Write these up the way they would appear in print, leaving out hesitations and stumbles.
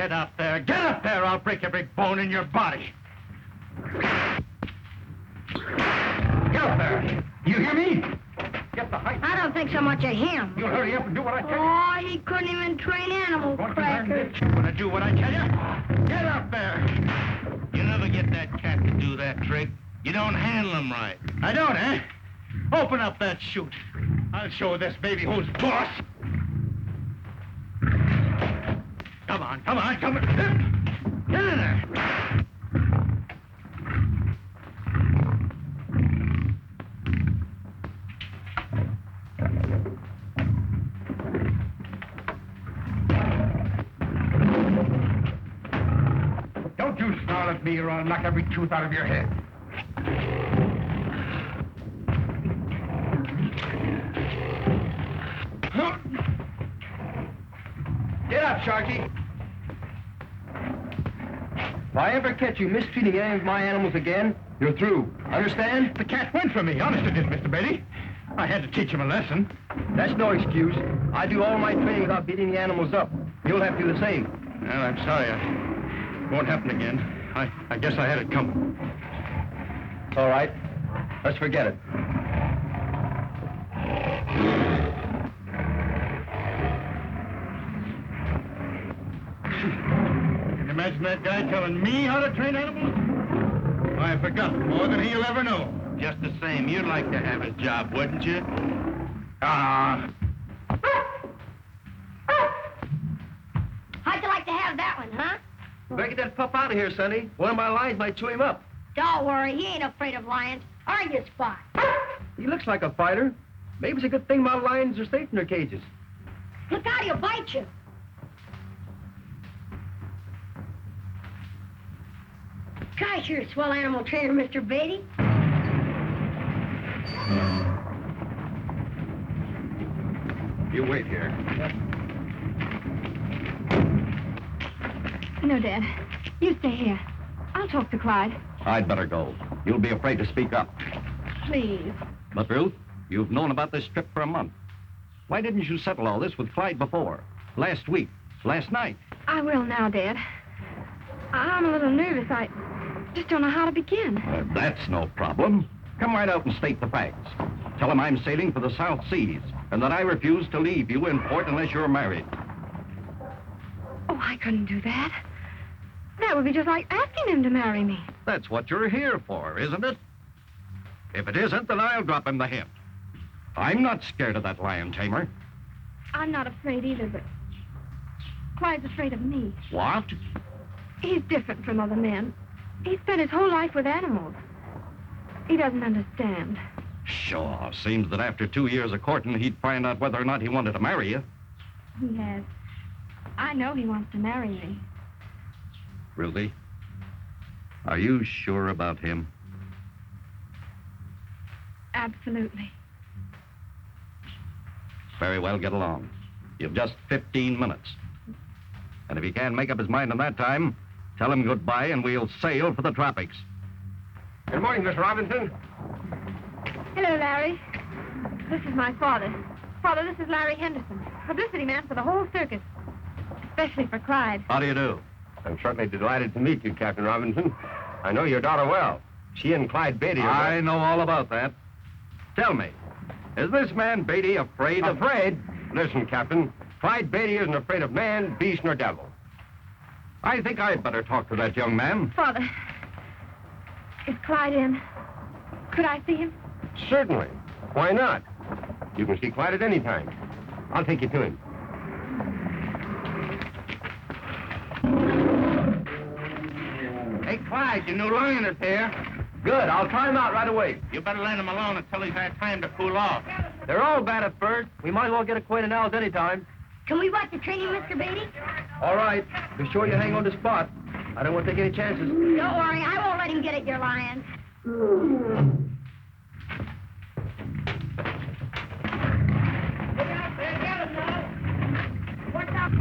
Get up there. Get up there. I'll break every bone in your body. Get up there. You hear me? Get the height. I don't think so much of him. You'll hurry up and do what I tell you. Oh, he couldn't even train animal crackers. You want to do what I tell you? Get up there. You never get that cat to do that trick. You don't handle him right. I don't, eh? Open up that chute. I'll show this baby who's boss. Come on, come on, come on. Get in there. Don't you snarl at me or I'll knock every tooth out of your head. Get up, Sharky. If I ever catch you mistreating any of my animals again, you're through. Understand? The cat went for me. Honest it did, Mr. Beatty. I had to teach him a lesson. That's no excuse. I do all my training without beating the animals up. You'll have to do the same. Well, I'm sorry. It won't happen again. I guess I had it coming. It's all right. Let's forget it. Can you imagine that guy telling me how to train animals? I forgot more than he'll ever know. Just the same, you'd like to have his job, wouldn't you? Ah. How'd you like to have that one, huh? Better get that pup out of here, Sonny. One of my lions might chew him up. Don't worry, he ain't afraid of lions. Earn your spot. He looks like a fighter. Maybe it's a good thing my lions are safe in their cages. Look out, he'll bite you. Gosh, you're a swell animal trainer, Mr. Beatty. You wait here. No, Dad. You stay here. I'll talk to Clyde. I'd better go. You'll be afraid to speak up. Please. But, Ruth, you've known about this trip for a month. Why didn't you settle all this with Clyde before? Last week? Last night? I will now, Dad. I'm a little nervous. I just don't know how to begin. That's no problem. Come right out and state the facts. Tell him I'm sailing for the South Seas and that I refuse to leave you in port unless you're married. Oh, I couldn't do that. That would be just like asking him to marry me. That's what you're here for, isn't it? If it isn't, then I'll drop him the hint. I'm not scared of that lion tamer. I'm not afraid either, but Clyde's afraid of me. What? He's different from other men. He spent his whole life with animals. He doesn't understand. Sure. Seems that after 2 years of courting, he'd find out whether or not he wanted to marry you. He has. I know he wants to marry me. Ruthie, are you sure about him? Absolutely. Very well, get along. You've just 15 minutes. And if he can't make up his mind in that time, tell him goodbye and we'll sail for the tropics. Good morning, Miss Robinson. Hello, Larry. This is my father. Father, this is Larry Henderson, publicity man for the whole circus, especially for Clyde. How do you do? I'm certainly delighted to meet you, Captain Robinson. I know your daughter well. She and Clyde Beatty are... I know all about that. Tell me, is this man Beatty afraid of... Afraid? Listen, Captain. Clyde Beatty isn't afraid of man, beast, nor devil. I think I'd better talk to that young man. Father, is Clyde in? Could I see him? Certainly. Why not? You can see Clyde at any time. I'll take you to him. Hey, Clyde, your new lion is here. Good. I'll try him out right away. You better let him alone until he's had time to cool off. They're all bad at first. We might as well get acquainted now as any time. Can we watch the training, Mr. Beatty? All right. Be sure you hang on the spot. I don't want to take any chances. Don't worry, I won't let him get at your lions.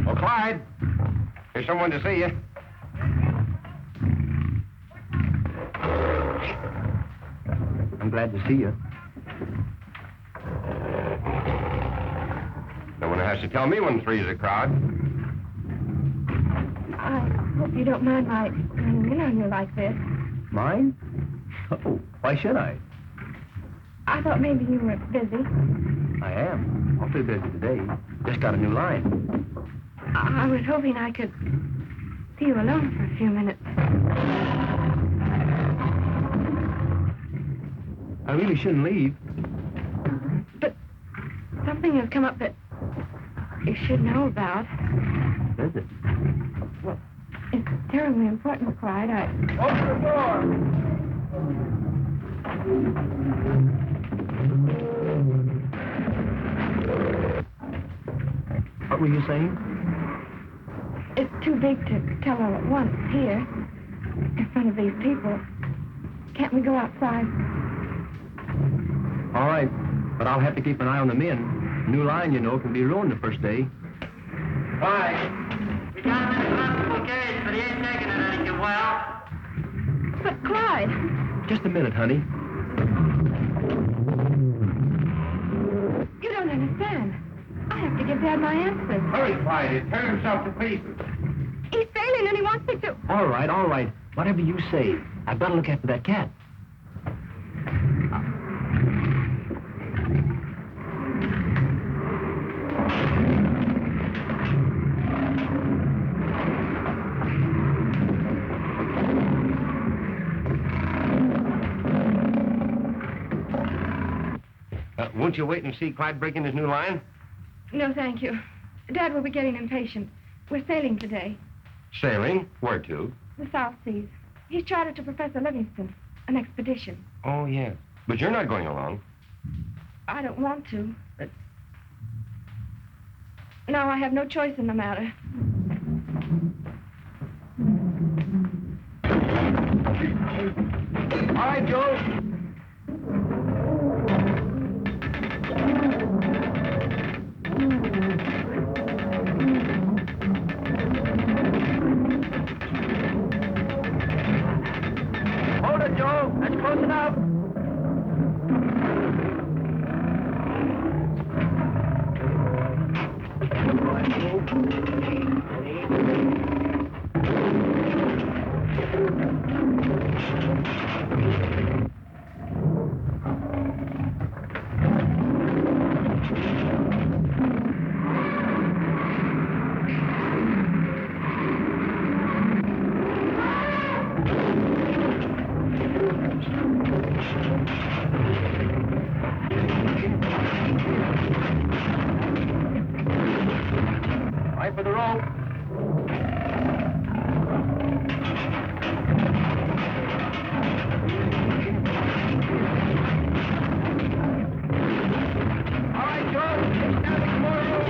Oh, Clyde. Here's someone to see you. I'm glad to see you. No one has to tell me when three's a crowd. I hope you don't mind my running in on you like this. Mine? Oh, why should I? I thought maybe you were busy. I am. Awfully busy today. Just got a new line. I was hoping I could see you alone for a few minutes. I really shouldn't leave. But something has come up that you should know about. What is it? Well, it's terribly important, Clyde. Open the door! What were you saying? It's too big to tell all at once here, in front of these people. Can't we go outside? All right, but I'll have to keep an eye on the men. New line, you know, can be ruined the first day. Why? We got this hospital case, but he ain't taking it any too well. But Clyde, Just a minute, honey. you don't understand. I have to give Dad my answers. Hurry, Clyde. He'll tear himself to pieces. He's failing and he wants me to. All right. Whatever you say. I've got to look after that cat. Won't you wait and see Clyde break in his new line? No, thank you. Dad will be getting impatient. We're sailing today. Sailing? Where to? The South Seas. He's chartered to Professor Livingston. An expedition. Oh, yeah. But you're not going along. I don't want to, but... Now I have no choice in the matter. All right, Joe. Hold it, Joe. That's close enough. Right for the rope. All right, Joe. Take down some more rope.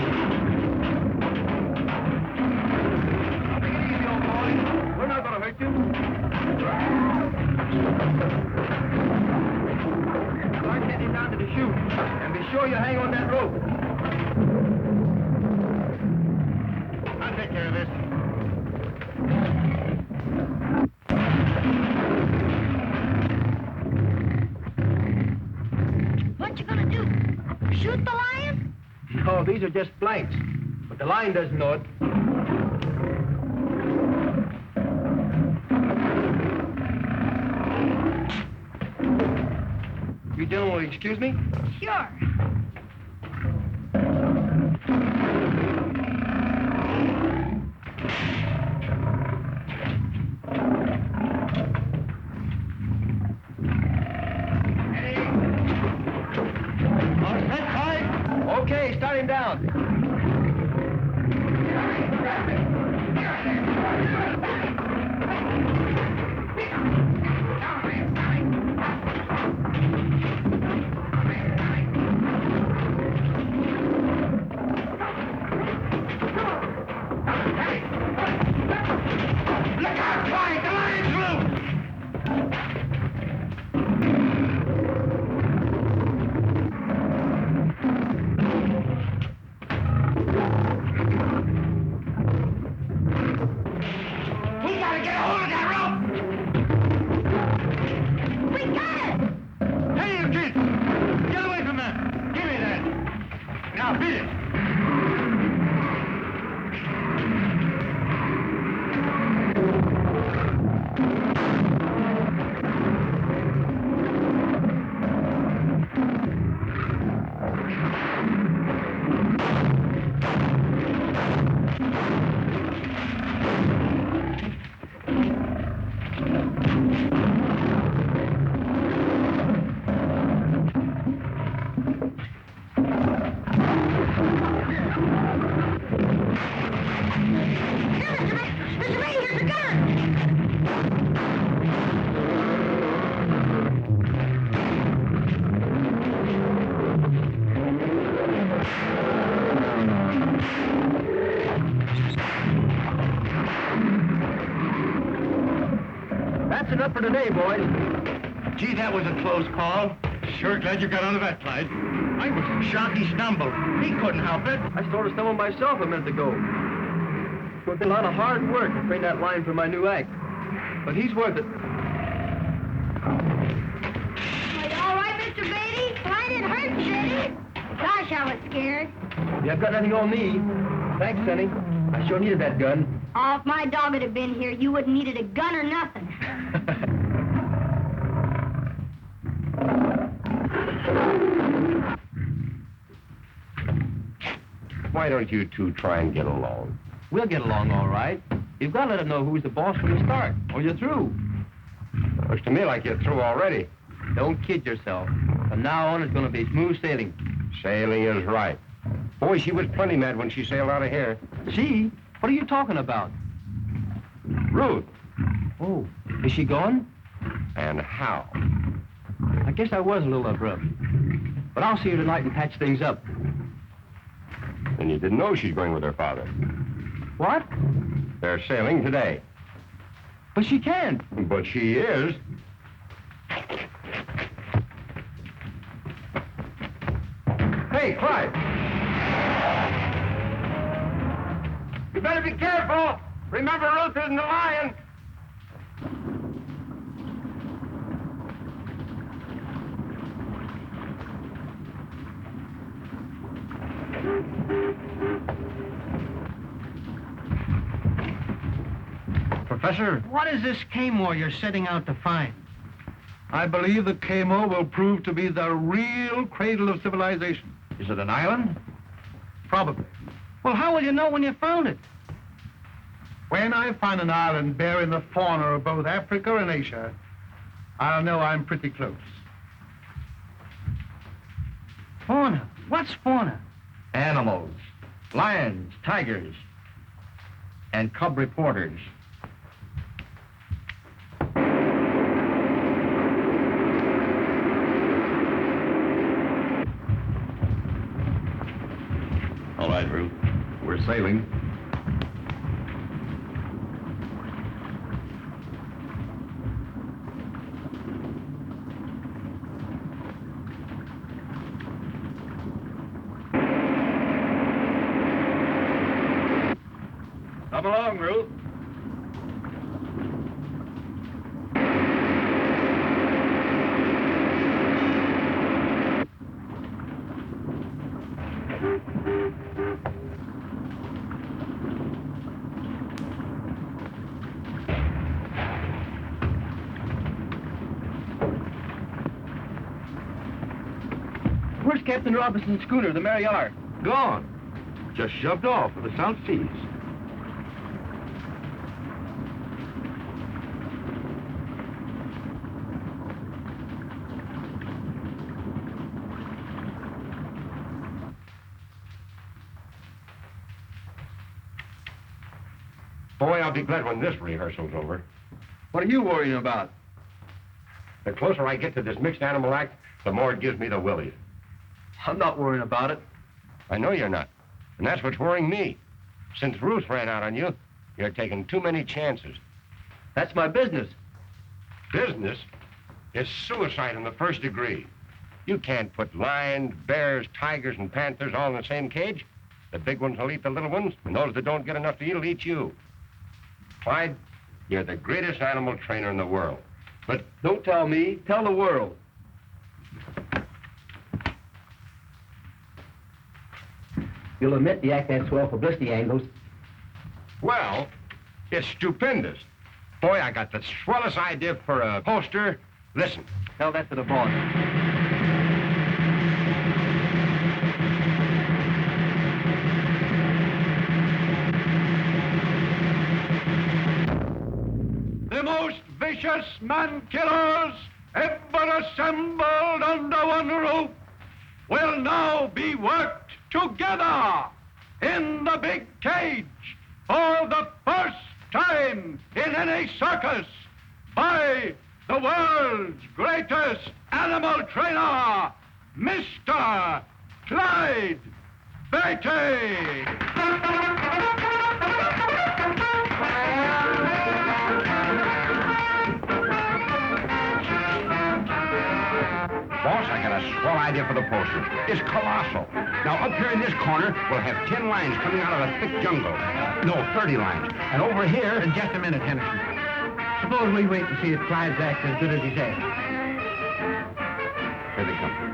Take it easy, old boy. We're not going to hurt you. Start getting down to the chute. And be sure you hang on that rope. I'll take care of this. What you gonna do? Shoot the lion? No, these are just blanks. But the line doesn't know it. You gentlemen will excuse me? Sure. Okay, start him down. for today, boys. Gee, that was a close call. Sure glad you got out of that, Clyde. I was shocked he stumbled. He couldn't help it. I sort of stumbled myself a minute ago. It's been a lot of hard work to train that line for my new act. But he's worth it. Are you all right, Mr. Beatty? Well, I didn't hurt you, did he? Gosh, I was scared. You have got nothing on me. Thanks, Sonny. I sure needed that gun. Oh, if my dog had been here, you wouldn't needed a gun or nothing. Why don't you two try and get along? We'll get along all right. You've got to let him know who's the boss from the start, or you're through. Looks to me like you're through already. Don't kid yourself. From now on, it's going to be smooth sailing. Sailing is right. Boy, she was plenty mad when she sailed out of here. She? What are you talking about? Ruth. Oh, is she gone? And how? I guess I was a little abrupt. But I'll see her tonight and patch things up. And you didn't know she's going with her father. What? They're sailing today. But she can't. But she is. Hey, Clyde. You better be careful. Remember, Ruth isn't a lion. Professor, what is this Kamor you're setting out to find? I believe that Kamor will prove to be the real cradle of civilization. Is it an island? Probably. Well, how will you know when you found it? When I find an island bearing the fauna of both Africa and Asia, I'll know I'm pretty close. Fauna? What's fauna? Animals, lions, tigers, and cub reporters. All right, Ruth. We're sailing. Come along, Ruth. Where's Captain Robinson's schooner, the Mary R? Gone. Just shoved off for the South Seas. Boy, I'll be glad when this rehearsal's over. What are you worrying about? The closer I get to this mixed animal act, the more it gives me the willies. I'm not worrying about it. I know you're not. And that's what's worrying me. Since Ruth ran out on you, you're taking too many chances. That's my business. Business is suicide in the first degree. You can't put lions, bears, tigers, and panthers all in the same cage. The big ones will eat the little ones, and those that don't get enough to eat will eat you. Clyde, you're the greatest animal trainer in the world. But Don't tell me. Tell the world. You'll admit the act has swell publicity angles. well, it's stupendous. Boy, I got the swellest idea for a poster. Listen. Tell that to the boss. The most vicious man-killers ever assembled under one roof will now be worked together in the big cage for the first time in any circus by the world's greatest animal trainer, Mr. Clyde Beatty. whole idea for the poster is colossal. Now, up here in this corner, we'll have 10 lines coming out of a thick jungle. No, 30 lines. And over here... Just a minute, Henderson. Suppose we wait and see if Clyde's act as good as he says. Here they come.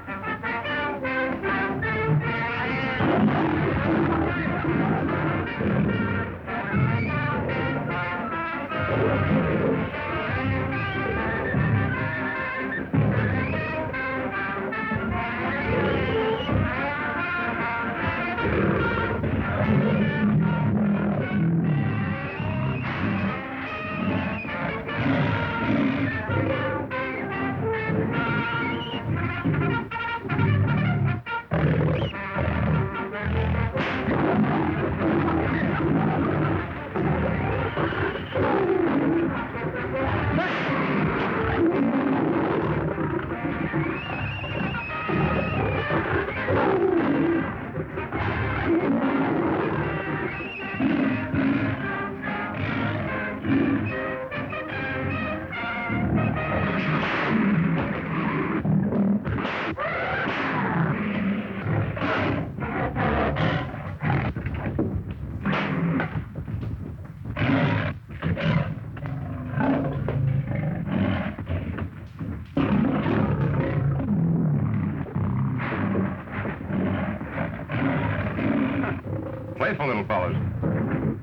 Playful little fellows.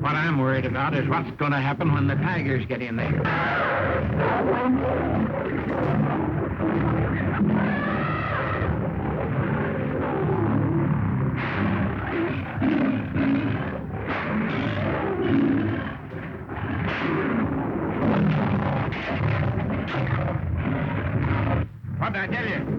What I'm worried about is what's going to happen when the tigers get in there. What did I tell you?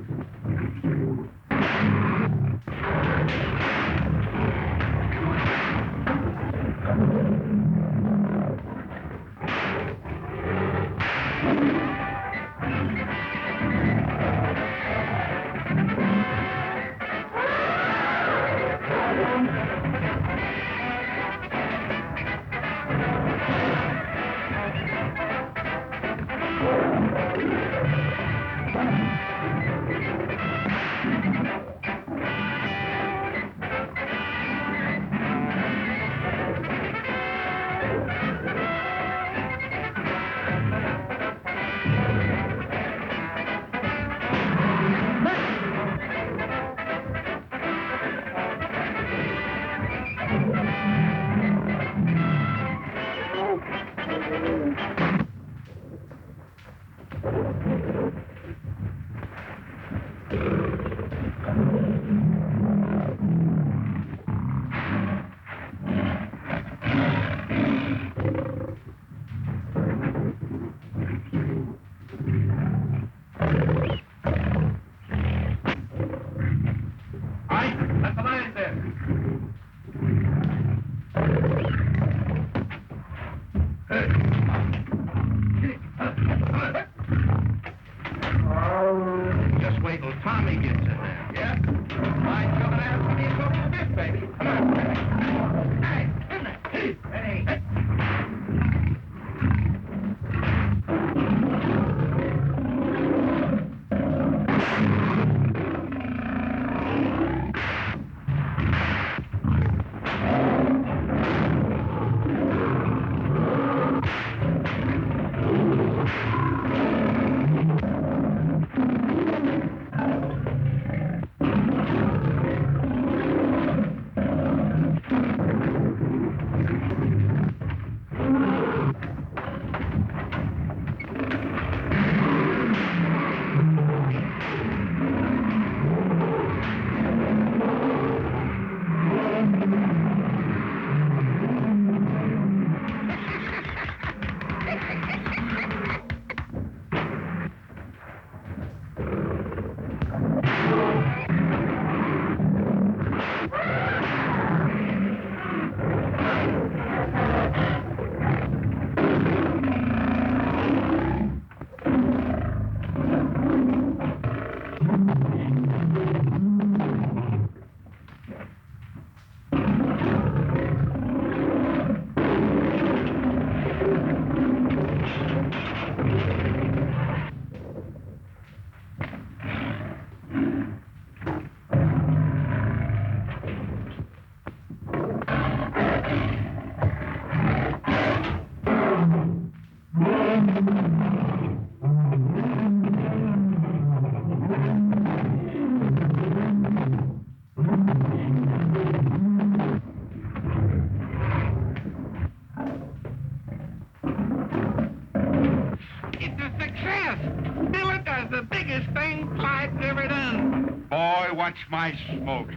thing Clyde's ever done. Boy, watch my smoke.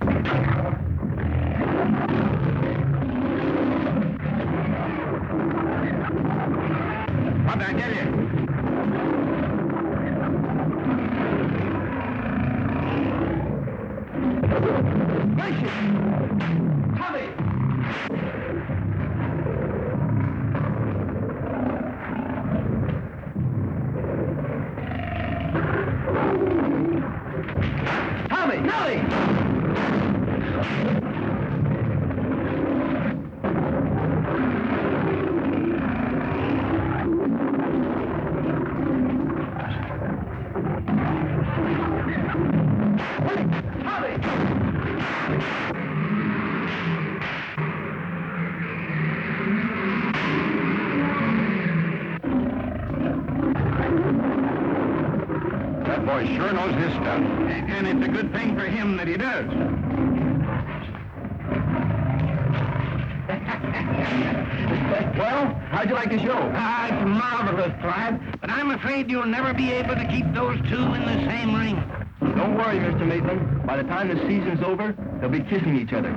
How'd I get you? That boy sure knows his stuff. And it's a good thing for him that he does. Well, how'd you like the show? It's marvelous, Clyde. But I'm afraid you'll never be able to keep those two in the same ring. Don't worry, Mr. Maitland. By the time the season's over, they'll be kissing each other.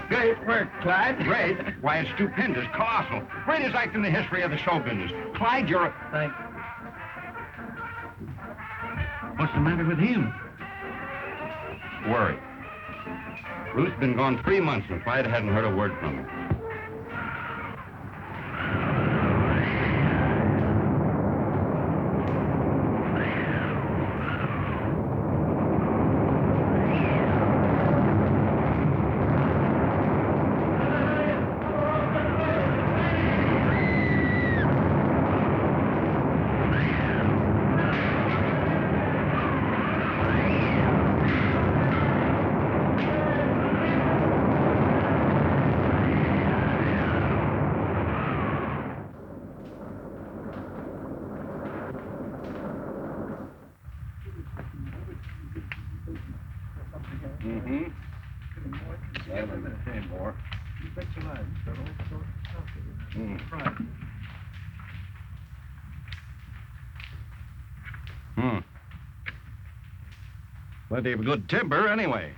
Great work, Clyde. Great? Why, it's stupendous, colossal. Greatest act in the history of the show business. Clyde, you're a... Thanks. What's the matter with him? Worried. Ruth's been gone 3 months and Clyde hadn't heard a word from her. Plenty of good timber, anyway.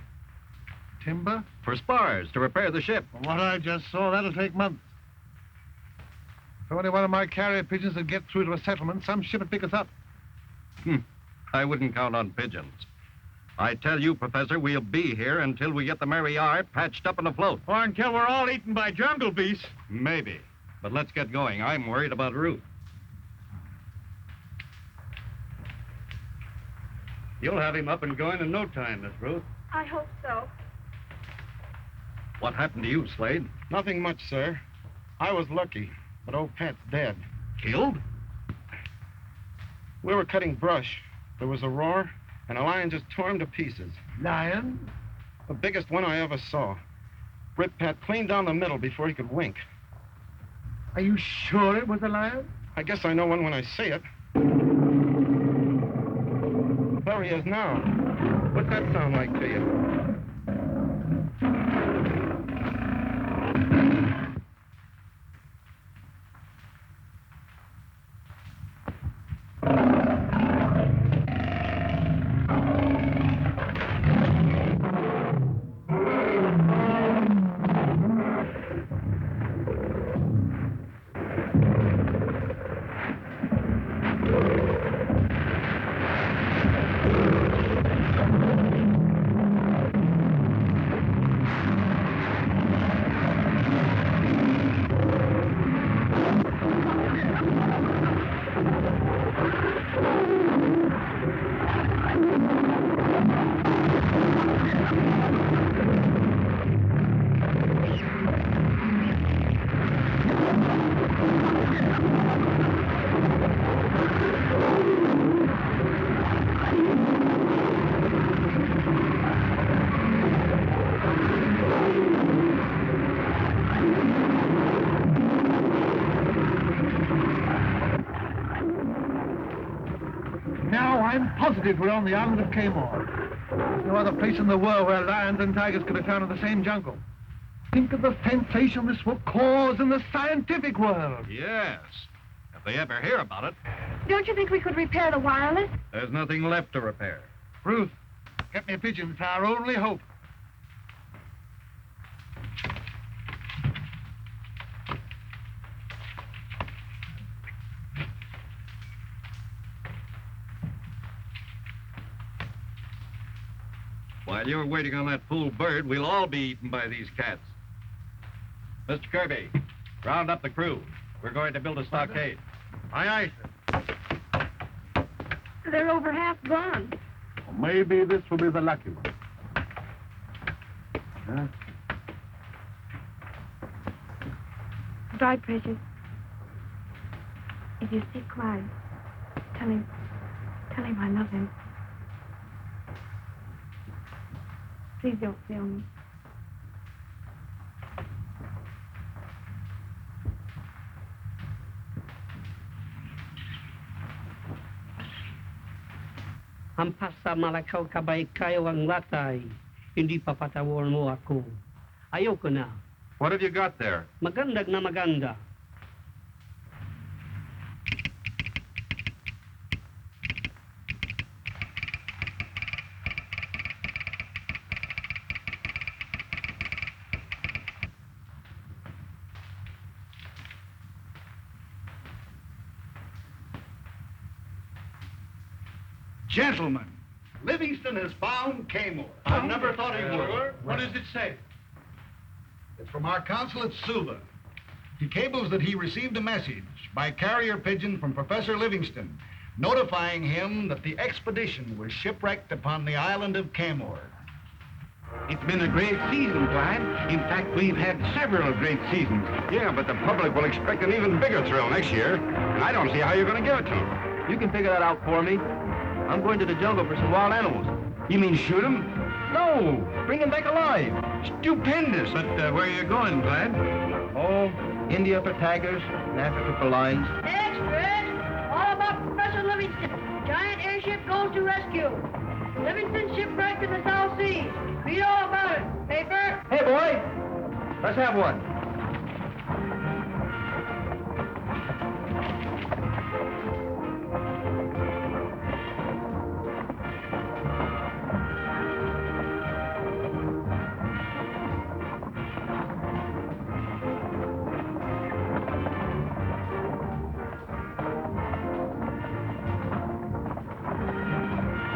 Timber? For spars to repair the ship. From what I just saw, that'll take months. If only one of my carrier pigeons would get through to a settlement, some ship would pick us up. I wouldn't count on pigeons. I tell you, Professor, we'll be here until we get the Mary R. patched up and afloat. Or until we're all eaten by jungle beasts. Maybe. But let's get going. I'm worried about Ruth. You'll have him up and going in no time, Miss Ruth. I hope so. What happened to you, Slade? Nothing much, sir. I was lucky, but old Pat's dead. Killed? We were cutting brush. There was a roar, and a lion just tore him to pieces. Lion? The biggest one I ever saw. Ripped Pat clean down the middle before he could wink. Are you sure it was a lion? I guess I know one when I see it. There he is now. What's that sound like to you? Now I'm positive we're on the island of Kamor. There's no other place in the world where lions and tigers could be found in the same jungle. Think of the sensation this will cause in the scientific world. Yes, if they ever hear about it. Don't you think we could repair the wireless? There's nothing left to repair. Ruth, get me a pigeon. It's our only hope. While you're waiting on that fool bird, we'll all be eaten by these cats. Mr. Kirby, round up the crew. We're going to build a stockade. Aye, aye, sir. They're over half gone. Maybe this will be the lucky one. Huh? Dry, Precious. If you see Clyde, tell him I love him. Please don't fail me. Hampasa malakaw kabay kayo ang latay. Hindi pa patawar mo ako. Ayoko na. What have you got there? Magandag na maganda. Gentlemen, Livingston has found Kamor. I never thought he would. What does it say? It's from our consul at Suva. He cables that he received a message by carrier pigeon from Professor Livingston, notifying him that the expedition was shipwrecked upon the island of Kamor. It's been a great season, Clyde. In fact, we've had several great seasons. Yeah, but the public will expect an even bigger thrill next year, and I don't see how you're going to give it to them. You can figure that out for me. I'm going to the jungle for some wild animals. You mean shoot him? No, bring them back alive. Stupendous. But where are you going, Clyde? Oh, India for tigers, and Africa for lions. Extras! All about Professor Livingston. Giant airship goes to rescue. Livingston shipwrecked in the South Seas. Read all about it. Paper? Hey, boy, let's have one.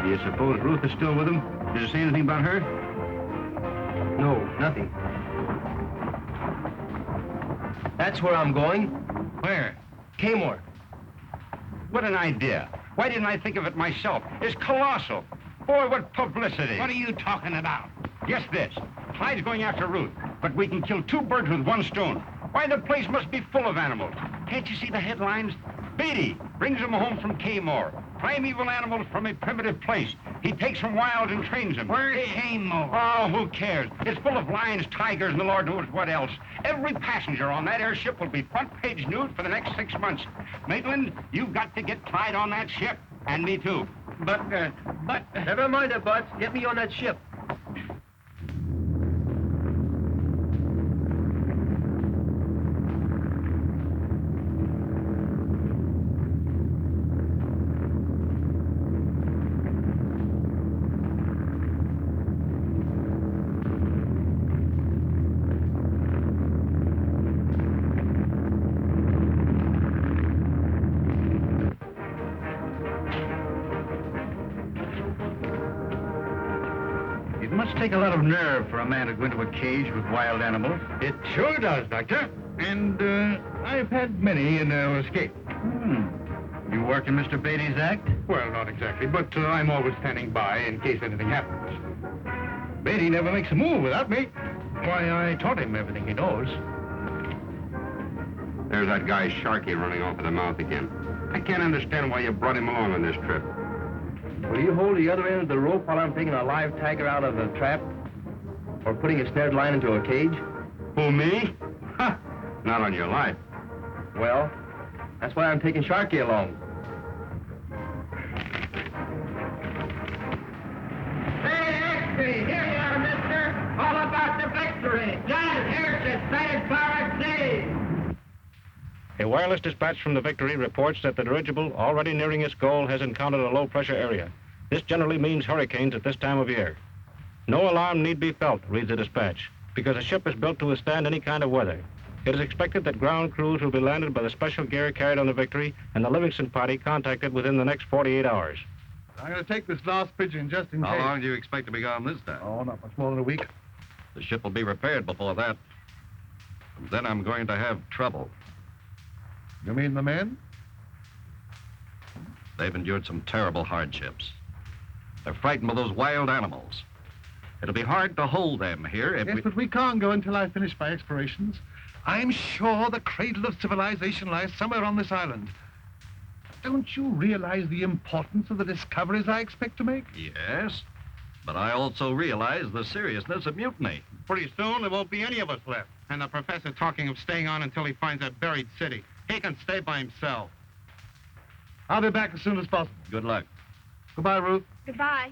Do you suppose Ruth is still with him? Did you say anything about her? No, nothing. That's where I'm going. Where? Kamor. What an idea. Why didn't I think of it myself? It's colossal. Boy, what publicity. What are you talking about? Guess this. Clyde's going after Ruth, but we can kill two birds with one stone. Why, the place must be full of animals. Can't you see the headlines? Beatty brings them home from Kamor. Primeval animals from a primitive place. He takes them wild and trains them. Where's Kamor? Oh, who cares? It's full of lions, tigers, and the Lord knows what else. Every passenger on that airship will be front-page news for the next 6 months. Maitland, you've got to get Clyde on that ship. And me, too. But... Never mind that, Butts. Get me on that ship. It must take a lot of nerve for a man to go into a cage with wild animals. It sure does, Doctor. And I've had many in escape. You work in Mr. Beatty's act? Well, not exactly, but I'm always standing by in case anything happens. Beatty never makes a move without me. Why, I taught him everything he knows. There's that guy Sharkey running off at the mouth again. I can't understand why you brought him along on this trip. Will you hold the other end of the rope while I'm taking a live tiger out of a trap? Or putting a snared line into a cage? Who, me? Ha! Not on your life. Well, that's why I'm taking Sharkey along. victory! Giant airships sighted Pirate City! A wireless dispatch from the Victory reports that the dirigible, already nearing its goal, has encountered a low-pressure area. This generally means hurricanes at this time of year. No alarm need be felt, reads the dispatch, because the ship is built to withstand any kind of weather. It is expected that ground crews will be landed by the special gear carried on the Victory and the Livingston party contacted within the next 48 hours. I'm going to take this last pigeon just in How case. long do you expect to be gone this time? Oh, not much more than a week. The ship will be repaired before that. And then I'm going to have trouble. You mean the men? They've endured some terrible hardships. They're frightened by those wild animals. It'll be hard to hold them here if Yes, but we can't go until I finish my explorations. I'm sure the cradle of civilization lies somewhere on this island. Don't you realize the importance of the discoveries I expect to make? Yes, but I also realize the seriousness of mutiny. Pretty soon, there won't be any of us left. And the professor talking of staying on until he finds that buried city. He can stay by himself. I'll be back as soon as possible. Good luck. Goodbye, Ruth. Goodbye.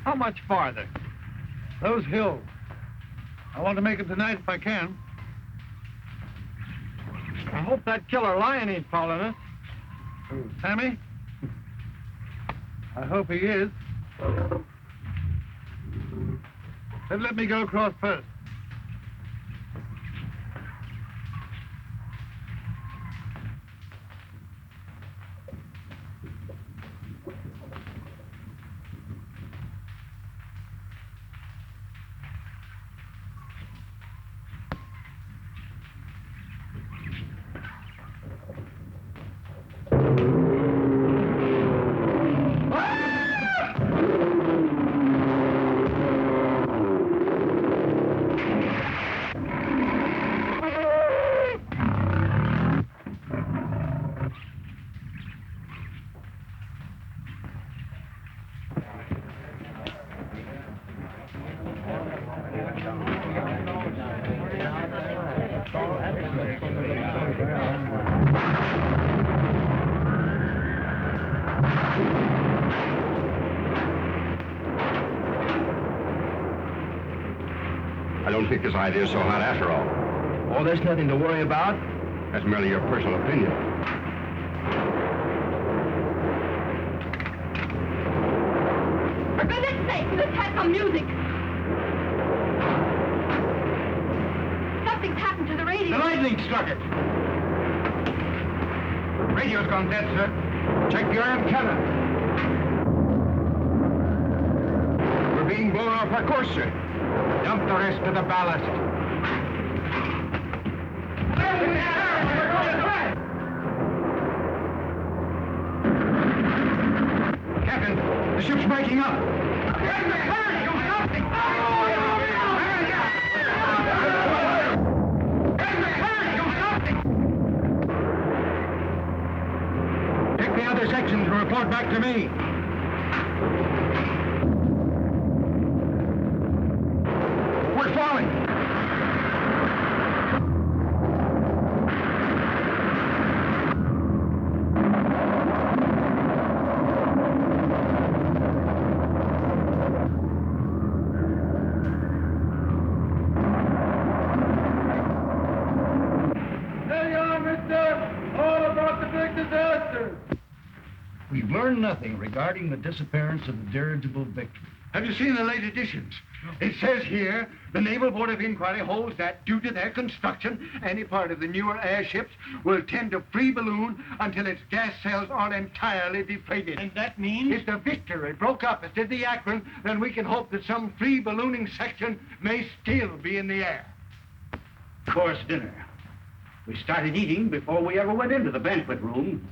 How much farther? Those hills. I want to make it tonight if I can. I hope that killer lion ain't following us. Who, Sammy? I hope he is. Then let me go across first. I don't think this idea is so hot after all. Oh, there's nothing to worry about. That's merely your personal opinion. For goodness sake, let's have some music. Something's happened to the radio. The lightning struck it. Radio's gone dead, sir. Check your antenna. We're being blown off our course, sir. Dump the rest of the ballast. Captain, the ship's breaking up. Take the other sections and report back to me. We're falling. There you are, mister! All about the big disaster! We've learned nothing regarding the disappearance of the dirigible Victory. Have you seen the late editions? It says here, the Naval Board of Inquiry holds that due to their construction, any part of the newer airships will tend to free balloon until its gas cells are entirely deflated. And that means? If the Victory broke up as did the Akron, then we can hope that some free ballooning section may still be in the air. Course dinner. We started eating before we ever went into the banquet room.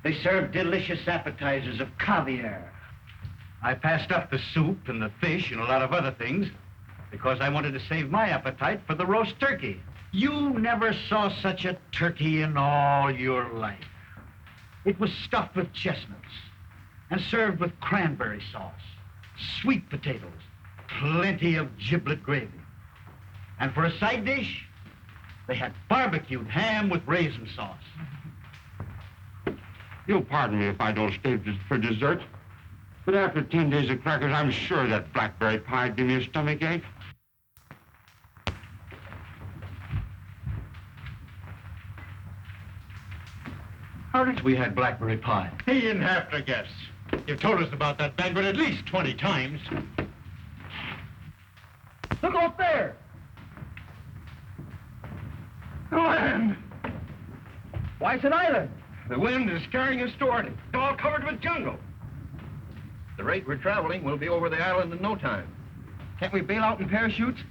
They served delicious appetizers of caviar. I passed up the soup and the fish and a lot of other things because I wanted to save my appetite for the roast turkey. You never saw such a turkey in all your life. It was stuffed with chestnuts and served with cranberry sauce, sweet potatoes, plenty of giblet gravy. And for a side dish, They had barbecued ham with raisin sauce. You'll pardon me if I don't stay for dessert, but after 10 days of crackers, I'm sure that blackberry pie give me a stomach ache. Hardage, we had blackberry pie. He didn't have to guess. You've told us about that banquet at least 20 times. Look off there! The land! Why, it's an island. The wind is carrying us toward it. It's all covered with jungle. The rate we're traveling, we'll be over the island in no time. Can't we bail out in parachutes?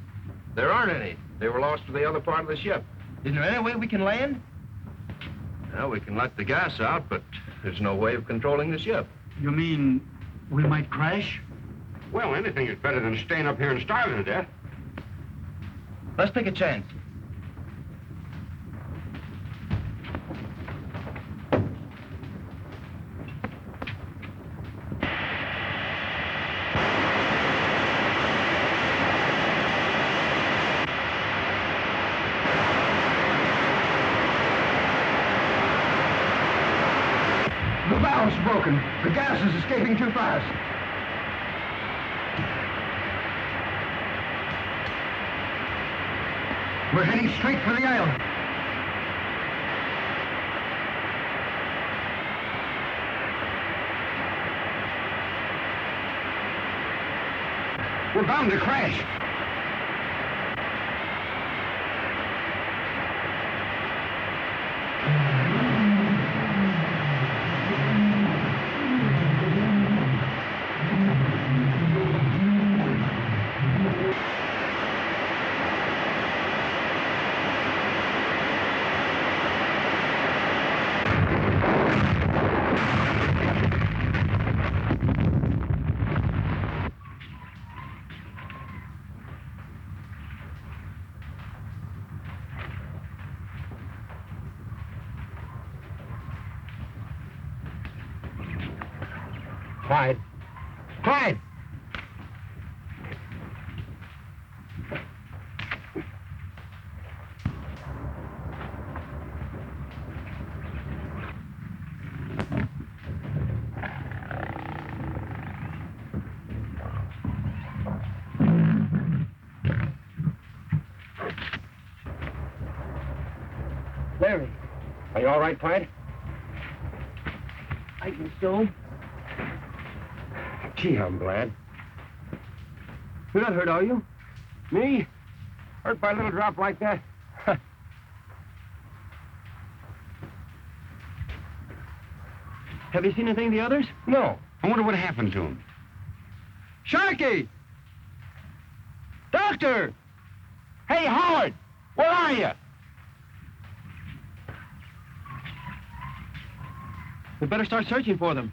There aren't any. They were lost to the other part of the ship. Isn't there any way we can land? Well, we can let the gas out, but there's no way of controlling the ship. You mean we might crash? Well, anything is better than staying up here and starving to death. Let's take a chance. The valve's broken. The gas is escaping too fast. We're heading straight for the island. We're bound to crash. Clyde. Clyde! Larry. Are you all right, Clyde? I guess so. Gee, I'm glad. You're not hurt, are you? Me? Hurt by a little drop like that? Have you seen anything of the others? No. I wonder what happened to him. Sharky! Doctor! Hey, Howard! Where are you? We better start searching for them.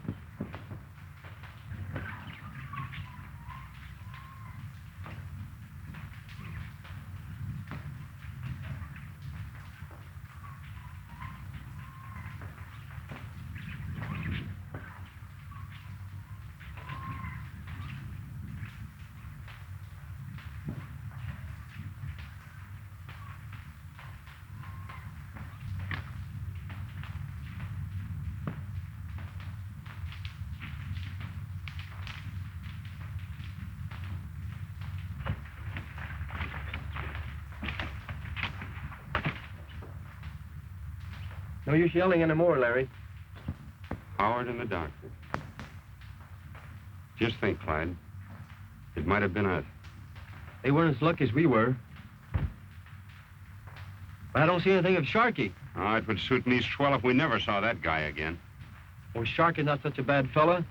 No use yelling anymore, Larry. Howard and the doctor. Just think, Clyde. It might have been us. They weren't as lucky as we were. But I don't see anything of Sharky. Oh, it would suit me swell if we never saw that guy again. Well, Sharky's not such a bad fella.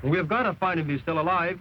And we've got to find him if he's still alive.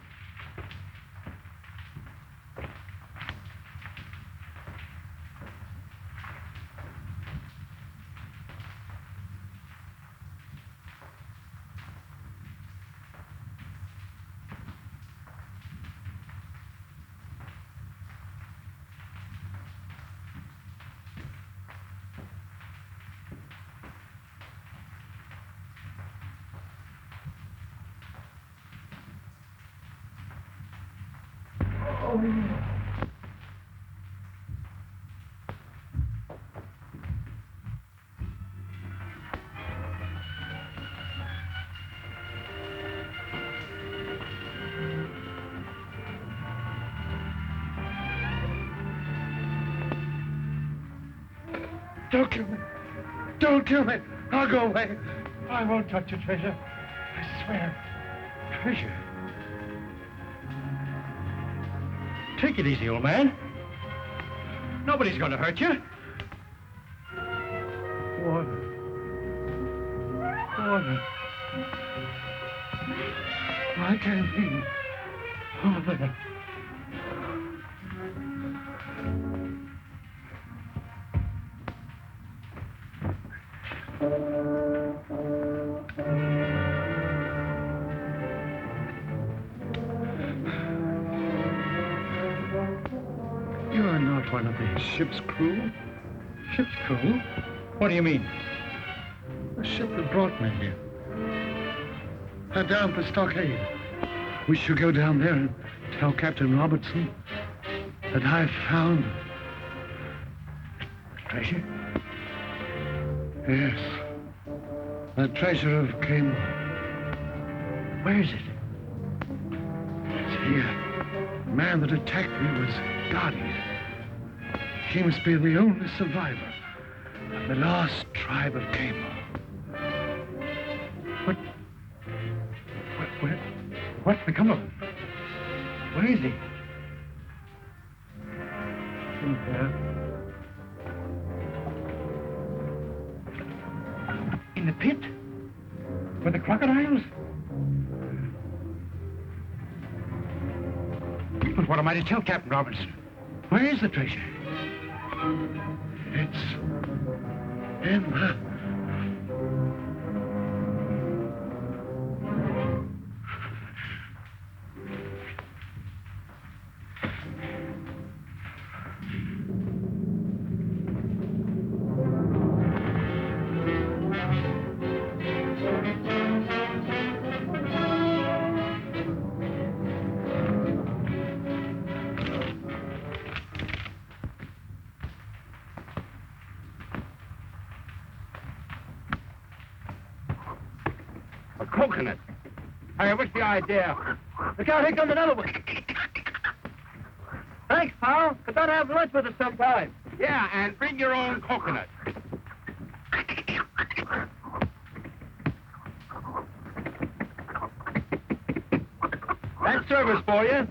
Don't kill me. Don't kill me. I'll go away. I won't touch your treasure. I swear. Treasure? Take it easy, old man. Nobody's going to hurt you. Water. Water. I can't see. Oh, there. You're not one of the ship's crew? Ship's crew? What do you mean? The ship that brought me here. They're down at the stockade. We should go down there and tell Captain Robertson that I've found treasure. Yes. The treasure of Cayman. Where is it? See, the man that attacked me was Gotti. He must be the only survivor of the last tribe of Cayman. What's become of him? Where is he? In there. In the pit? With the crocodiles? But what am I to tell Captain Robertson? Where is the treasure? It's in the... Coconut. Hey, what's the idea? Look out, here comes another one. Thanks, pal. Come down and have lunch with us sometime. Yeah, and bring your own coconut. That's service for you.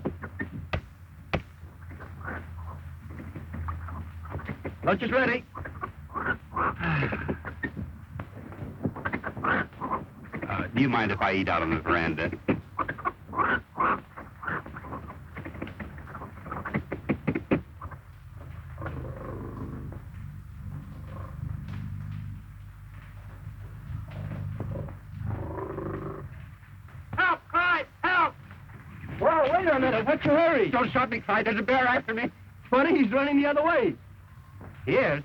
Lunch is ready. Do you mind if I eat out on the veranda? Help, Clyde, help! Whoa, wait a minute. What's your hurry? Don't stop me, Clyde. There's a bear after me. Funny, he's running the other way. He is.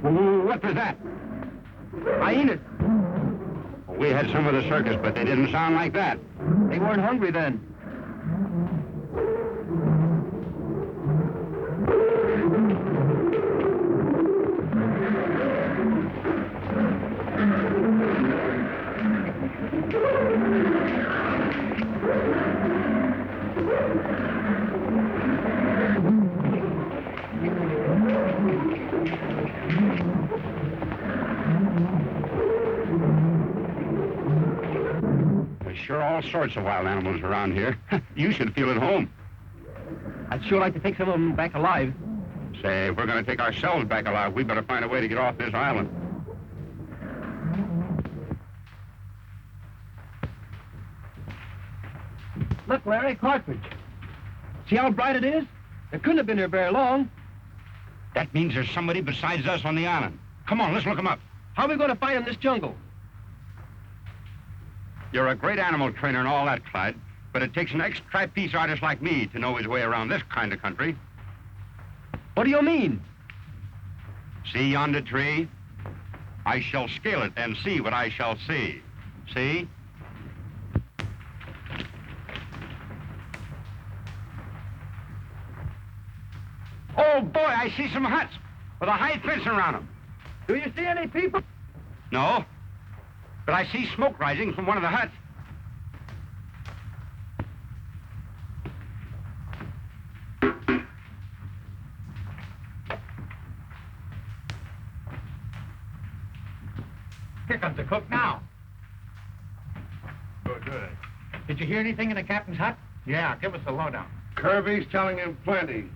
What was that? Hyenas. We had some of the circus, but they didn't sound like that. They weren't hungry then. There's sure all sorts of wild animals around here. You should feel at home. I'd sure like to take some of them back alive. Say, if we're going to take ourselves back alive, we better find a way to get off this island. Look, Larry, cartridge. See how bright it is? It couldn't have been here very long. That means there's somebody besides us on the island. Come on, let's look him up. How are we going to find him in this jungle? You're a great animal trainer and all that, Clyde, but it takes an ex-trapeze artist like me to know his way around this kind of country. What do you mean? See yonder tree? I shall scale it and see what I shall see. See? Oh, boy, I see some huts with a high fence around them. Do you see any people? No, but I see smoke rising from one of the huts. Here comes the cook now. Good. Did you hear anything in the captain's hut? Yeah, give us a lowdown. Kirby's telling him plenty.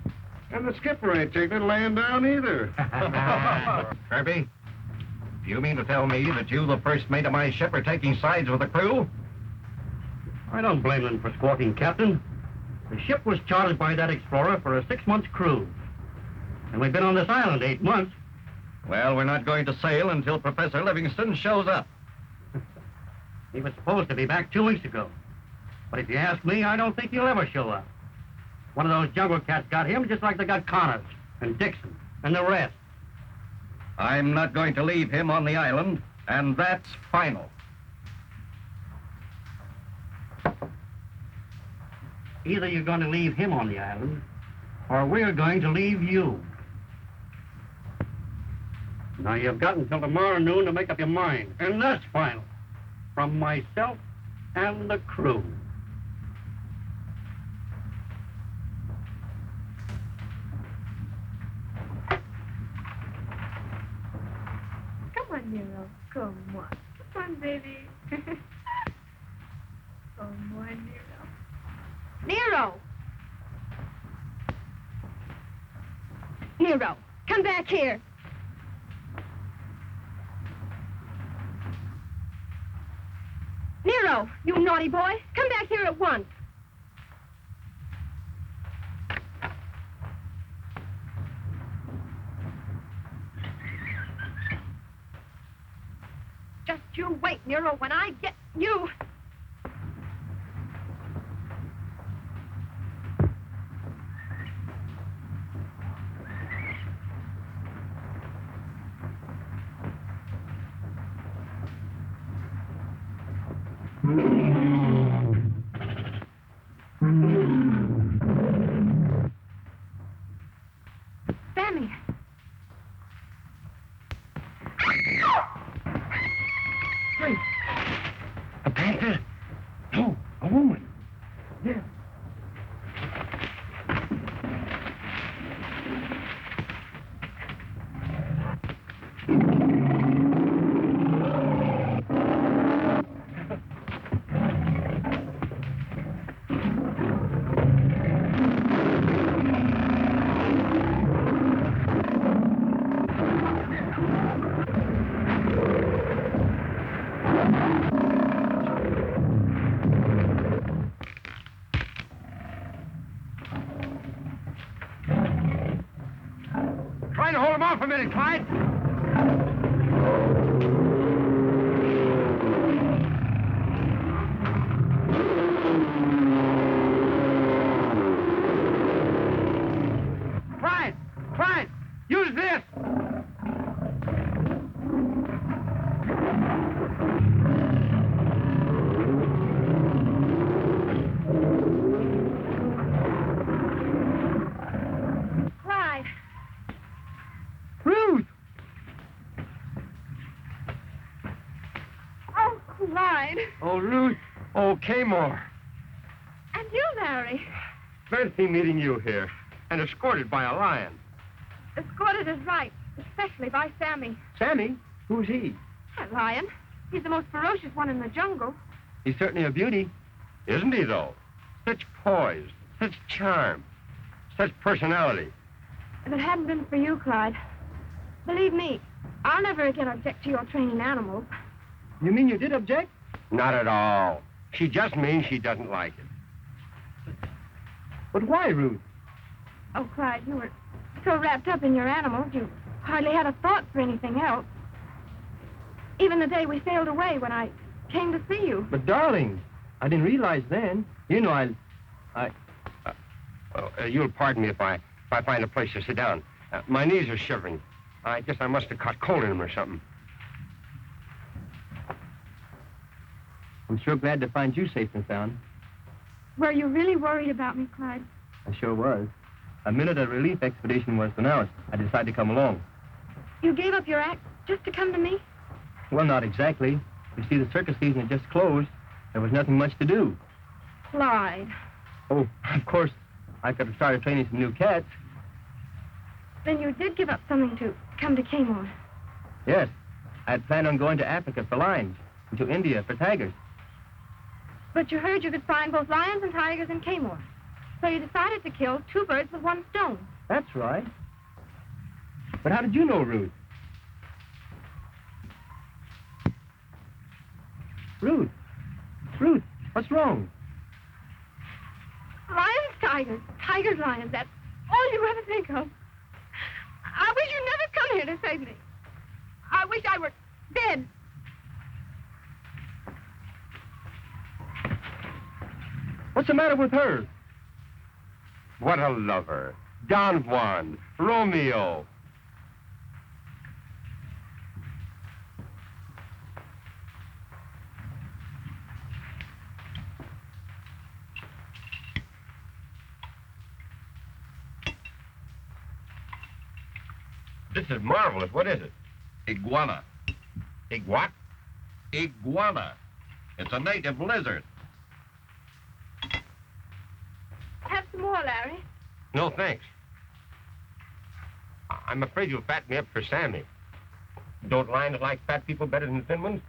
And the skipper ain't taking it laying down either. Kirby, do you mean to tell me that you, the first mate of my ship, are taking sides with the crew? I don't blame them for squawking, Captain. The ship was chartered by that explorer for a 6-month cruise. And we've been on this island 8 months. Well, we're not going to sail until Professor Livingston shows up. He was supposed to be back 2 weeks ago. But if you ask me, I don't think he'll ever show up. One of those jungle cats got him just like they got Connors and Dixon and the rest. I'm not going to leave him on the island, and that's final. Either you're going to leave him on the island, or we're going to leave you. Now, you've got until tomorrow noon to make up your mind, and that's final. From myself and the crew. Come on, Nero. Come on. Come on, baby. Come on, Nero. Nero! Nero, come back here. Nero, you naughty boy. Come back here at once. Just you wait, Nero, when I get you. Sammy. Wait. A panther? No, a woman. Yeah. Try to hold him off a minute, Clyde. Clyde, use this. Clyde. Ruth! Oh, Clyde. Oh, Ruth. Oh, Kaymore. And you, Larry. Fancy meeting you here, and escorted by a lion. Escorted is right, especially by Sammy. Sammy? Who's he? That lion. He's the most ferocious one in the jungle. He's certainly a beauty. Isn't he, though? Such poise, such charm, such personality. If it hadn't been for you, Clyde, believe me, I'll never again object to your training animals. You mean you did object? Not at all. She just means she doesn't like it. But why, Ruth? Oh, Clyde, you were so wrapped up in your animals, you hardly had a thought for anything else. Even the day we sailed away when I came to see you. But, darling, I didn't realize then. You know, You'll pardon me if I find a place to sit down. My knees are shivering. I guess I must have caught cold in them or something. I'm sure glad to find you safe and sound. Were you really worried about me, Clyde? I sure was. The minute a relief expedition was announced, I decided to come along. You gave up your act just to come to me? Well, not exactly. You see, the circus season had just closed. There was nothing much to do. Clyde. Oh, of course, I could have started training some new cats. Then you did give up something to come to Kmart. Yes, I had planned on going to Africa for lions and to India for tigers. But you heard you could find both lions and tigers in Kmart. So you decided to kill 2 birds with 1 stone. That's right. But how did you know, Ruth? Ruth, what's wrong? Lions, tigers. Tigers, lions. That's all you ever think of. I wish you'd never come here to save me. I wish I were dead. What's the matter with her? What a lover. Don Juan, Romeo. This is marvelous. What is it? Iguana. What? Iguana. It's a native lizard. Have some more, Larry. No, thanks. I'm afraid you'll fatten me up for Sammy. Don't lions like fat people better than thin ones?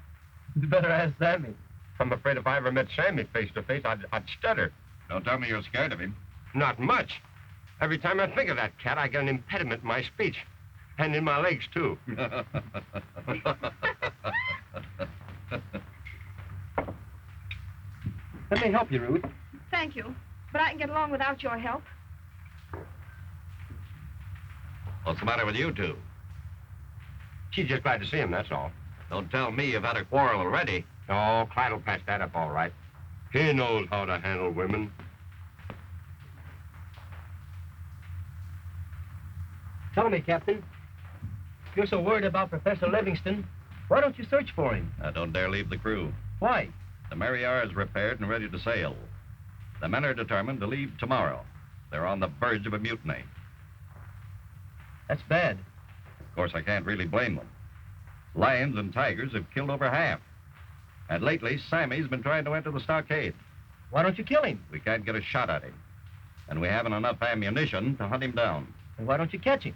You better ask Sammy. I'm afraid if I ever met Sammy face to face, I'd stutter. Don't tell me you're scared of him. Not much. Every time I think of that cat, I get an impediment in my speech. And in my legs, too. Let me help you, Ruth. Thank you. But I can get along without your help. What's the matter with you two? She's just glad to see him, that's all. Don't tell me you've had a quarrel already. Oh, Clyde will patch that up all right. He knows how to handle women. Tell me, Captain. If you're so worried about Professor Livingston, why don't you search for him? Now, don't dare leave the crew. Why? The Mariar is repaired and ready to sail. The men are determined to leave tomorrow. They're on the verge of a mutiny. That's bad. Of course, I can't really blame them. Lions and tigers have killed over half. And lately, Sammy's been trying to enter the stockade. Why don't you kill him? We can't get a shot at him. And we haven't enough ammunition to hunt him down. And why don't you catch him?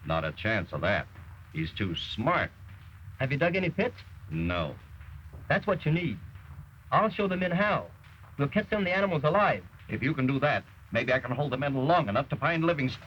Not a chance of that. He's too smart. Have you dug any pits? No. That's what you need. I'll show the men how. We'll catch some of the animals alive. If you can do that, maybe I can hold the men long enough to find Livingston.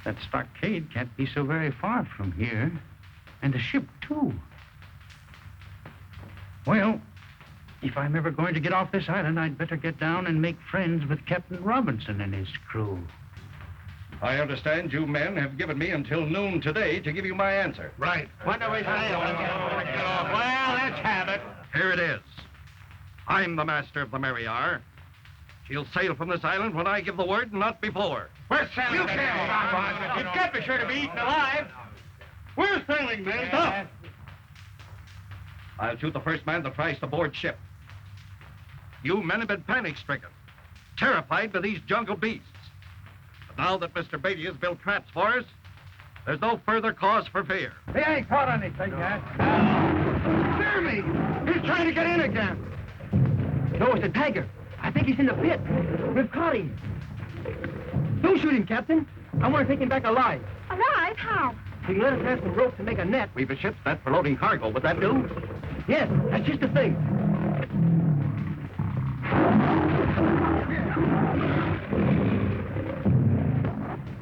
That stockade can't be so very far from here. And the ship, too. Well, if I'm ever going to get off this island, I'd better get down and make friends with Captain Robinson and his crew. I understand you men have given me until noon today to give you my answer. Right. When do we sail? Well, let's have it. Here it is. I'm the master of the Mariar. She'll sail from this island when I give the word, not before. We're sailing. You can't. You can't be sure to be eaten alive. We're sailing, men. Stop. I'll shoot the first man that tries to board ship. You men have been panic-stricken, terrified by these jungle beasts. But now that Mr. Beatty has built traps for us, there's no further cause for fear. He ain't caught anything yet. Jeremy! He's trying to get in again. No, it's a tiger. I think he's in the pit. We've caught him. Don't shoot him, Captain. I want to take him back alive. Alive? How? If you can let us have some rope to make a net. We've a ship's net for loading cargo. Would that do? Yes, that's just the thing.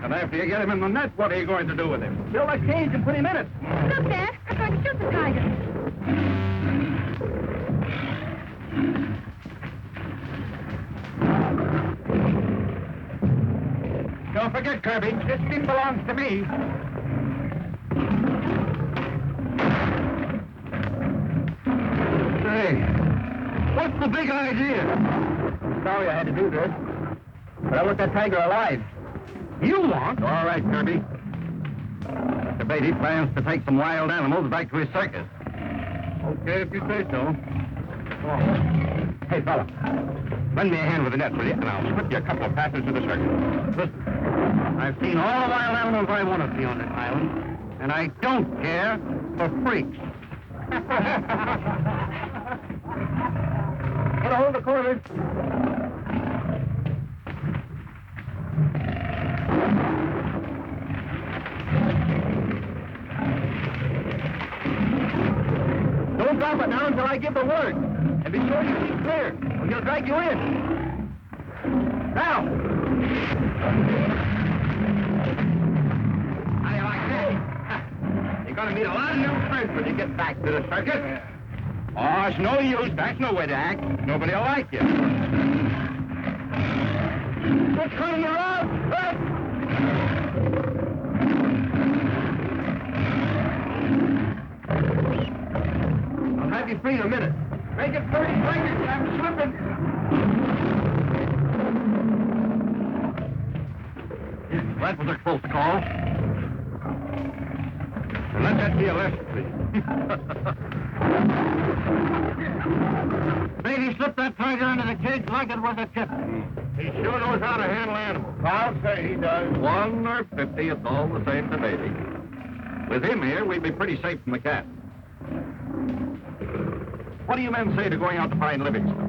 And after you get him in the net, what are you going to do with him? Fill that cage and put him in it. Look, Dad. I'm going to shoot the tiger. Don't forget, Kirby, this thing belongs to me. Say, what's the big idea? sorry I had to do this, but I want that tiger alive. You want? All right, Kirby. Mr. Beatty plans to take some wild animals back to his circus. Okay, if you say so. Hey, fella, lend me a hand with the net, will you? And I'll slip you a couple of passes to the circus. Listen, I've seen all the wild animals I want to see on this island, and I don't care for freaks. Get a hold of the quarters. Don't drop it now until I give the word. And be sure you keep clear, or he'll drag you in. Now! How do you like that? You're going to meet a lot of new friends when you get back to the circus. Oh, it's no use. That's no way to act. Nobody will like you. What's coming around? I'll have you free in a minute. Make it 30 seconds. I'm slipping. That was a close call. And let that be a lesson, please. Beatty slipped that tiger under the cage like it was a tip. He sure knows how to handle animals. I'll say he does. 1 or 50, it's all the same to Beatty. With him here, we'd be pretty safe from the cat. What do you men say to going out to find Livingston?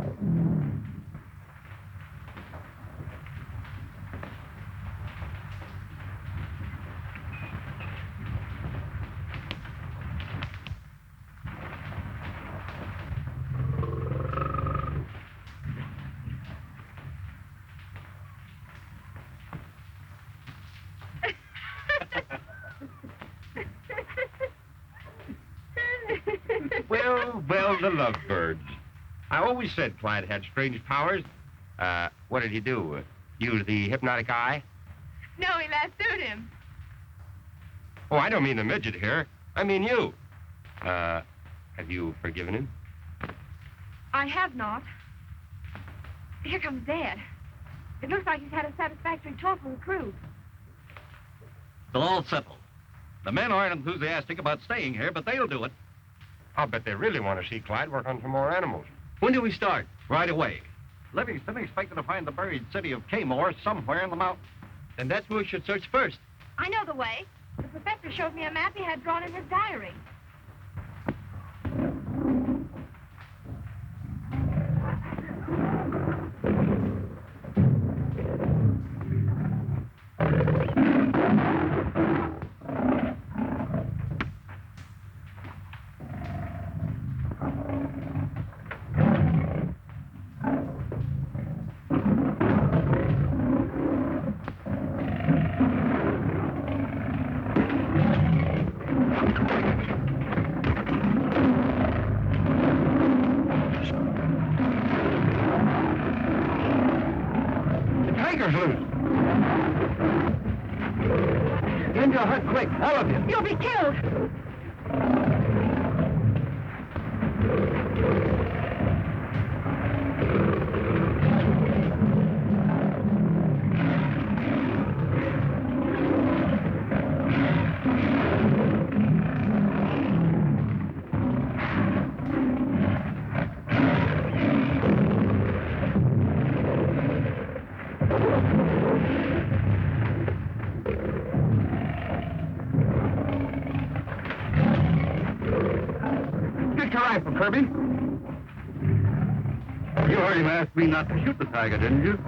Well, the lovebirds. I always said Clyde had strange powers. What did he do? Use the hypnotic eye? No, he lassoed him. Oh, I don't mean the midget here. I mean you. Have you forgiven him? I have not. Here comes Dad. It looks like he's had a satisfactory talk with the crew. It's all settled. The men aren't enthusiastic about staying here, but they'll do it. I'll bet they really want to see Clyde work on some more animals. When do we start? Right away. Livingston expected to find the buried city of Kaymore somewhere in the mountains. Then that's where we should search first. I know the way. The professor showed me a map he had drawn in his diary. Get into a hut quick, all of you. You'll be killed. Kirby? You heard him ask me not to shoot the tiger, didn't you?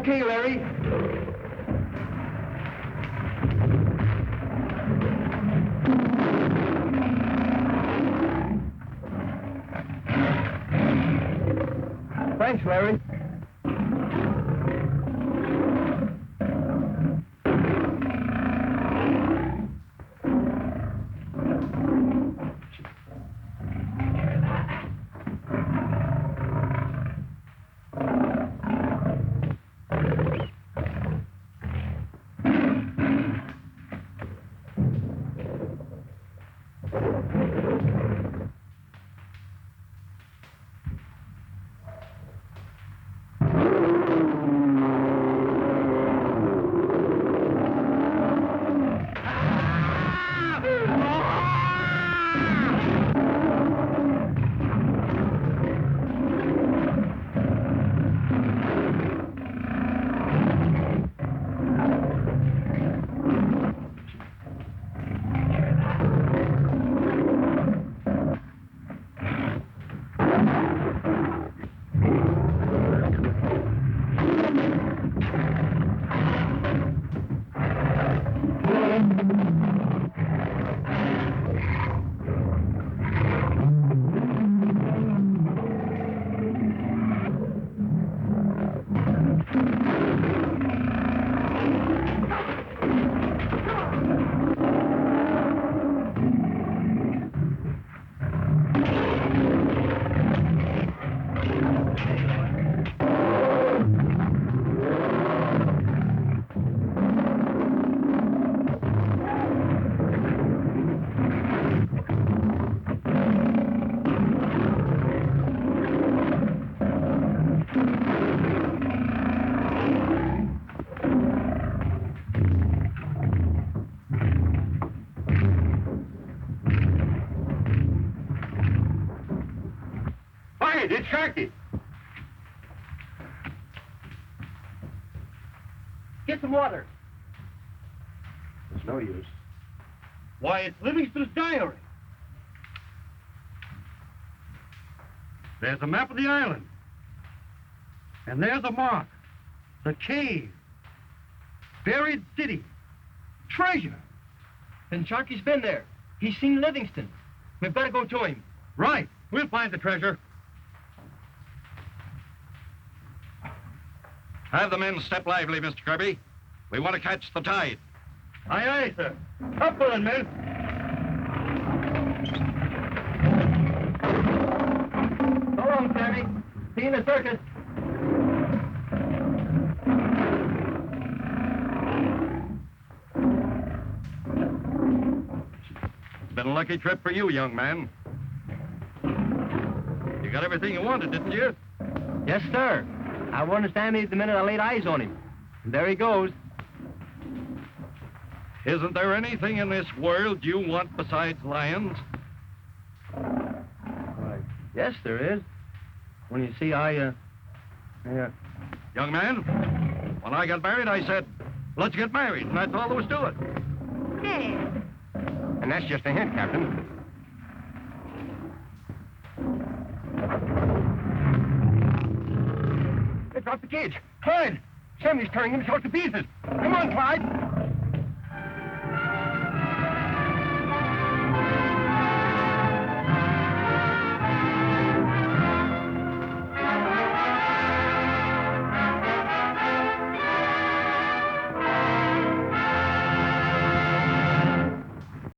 Okay, Larry. Thanks, Larry. It's Sharky. Get some water. It's no use. Why, it's Livingston's diary. There's a map of the island. And there's a mark. The cave. Buried city. Treasure. Then Sharky's been there. He's seen Livingston. We've got to go to him. Right. We'll find the treasure. Have the men step lively, Mr. Kirby. We want to catch the tide. Aye, aye, sir. Up with it, men. So long, Sammy. See you in the circus. It's been a lucky trip for you, young man. You got everything you wanted, didn't you? Yes, sir. I warned Sammy the minute I laid eyes on him. And there he goes. Isn't there anything in this world you want besides lions? Yes, there is. When you see, Young man, when I got married, I said, let's get married, and that's all there was to it. Dad. And that's just a hint, Captain. They dropped the cage. Clyde! Sammy's tearing himself to pieces. Come on, Clyde.